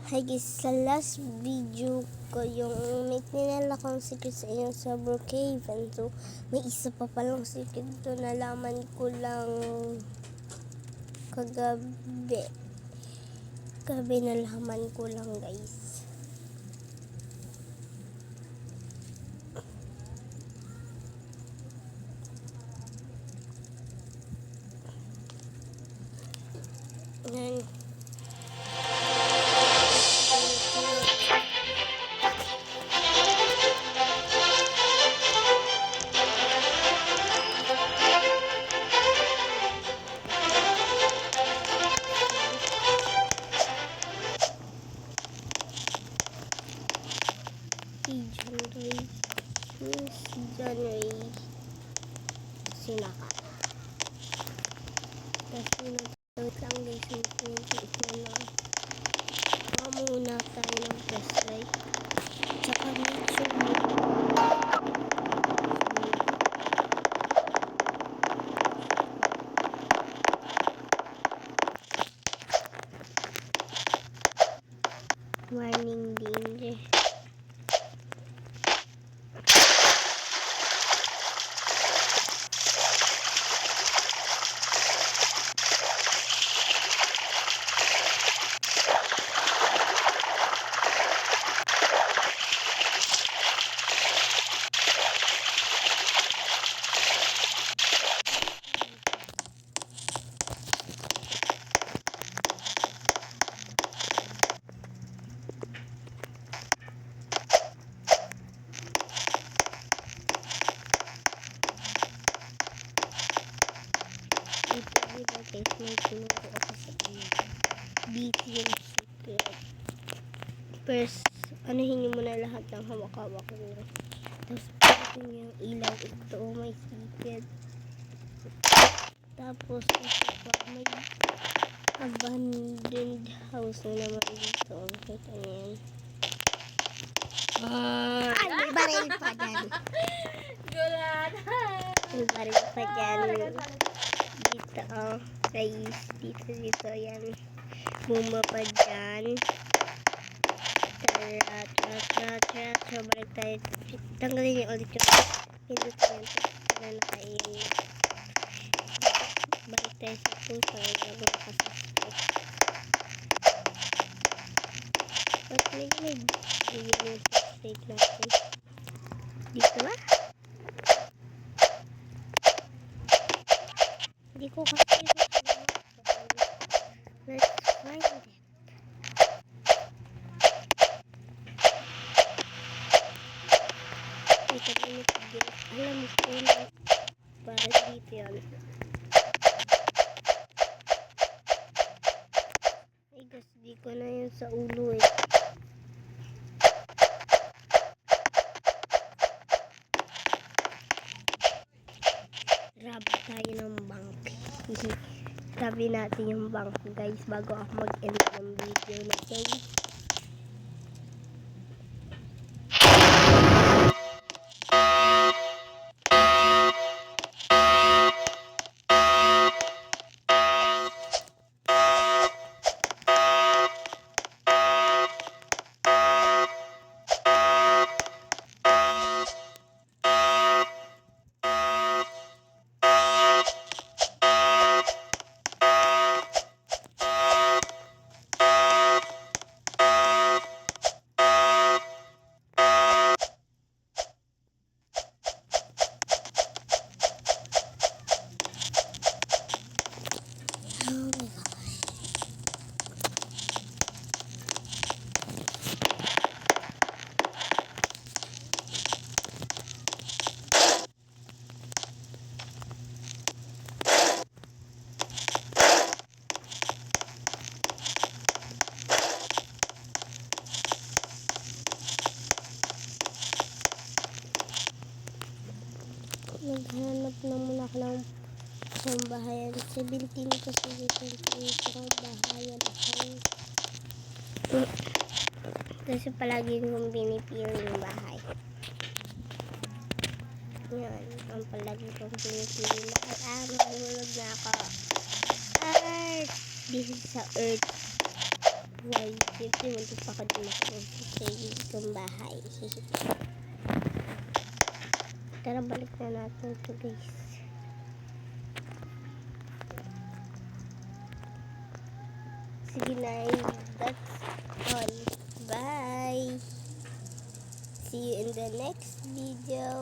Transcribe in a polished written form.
Hi guys, sa last video ko yung may tinala kong secret sa inyo sa Brookhaven. So, may isa pa palang secret to nalaman ko lang kagabi. Kagabi nalaman ko lang guys. Yan. January sinaka. Kasi nagtawid lang guys yung pinag-iisip na muna tayo ng press right. Tsaka make sure warning danger. Guys, may tinuro ako sa inyo. Dito yung secret. First, anuhin nyo muna lahat ng hawak-hawak nyo. Tapos, pagdating yung ilaw, ito may secret. Tapos, ito pa, may abandoned house na naman dito. Kita nyo yan. May baril pa dyan. May baril pa dyan. Dito, guys, dito, yan. Bumaba dyan. So, balik tayo. Tanggalin niyo ulit yung pindot ko yan. Para nakain. Balik tayo sa pool para bago nakasuspect. Ba't may bigyan yung state natin? Dito ba? Hindi ko kasi let's find it. Alam mo ko na para dito yan. Ay gas, di ko na yun sa ulo eh. Grab tayo ng bank. Tabi natin yung bank guys bago ako mag-end ng video na to. Naghanap na muna ako ng sambahayan. 17 kasi dito yung bahayan ako. Kasi palagi kong pinipili yung bahay. Yan, ang palagi kong pinipili. Mahulog na ako. Earth! This is sa Earth. Why? Siyempre, muntik pa ka din ako sa itong bahay. Tara, balik na natin ito, guys. Sige na, that's all. Bye! See you in the next video.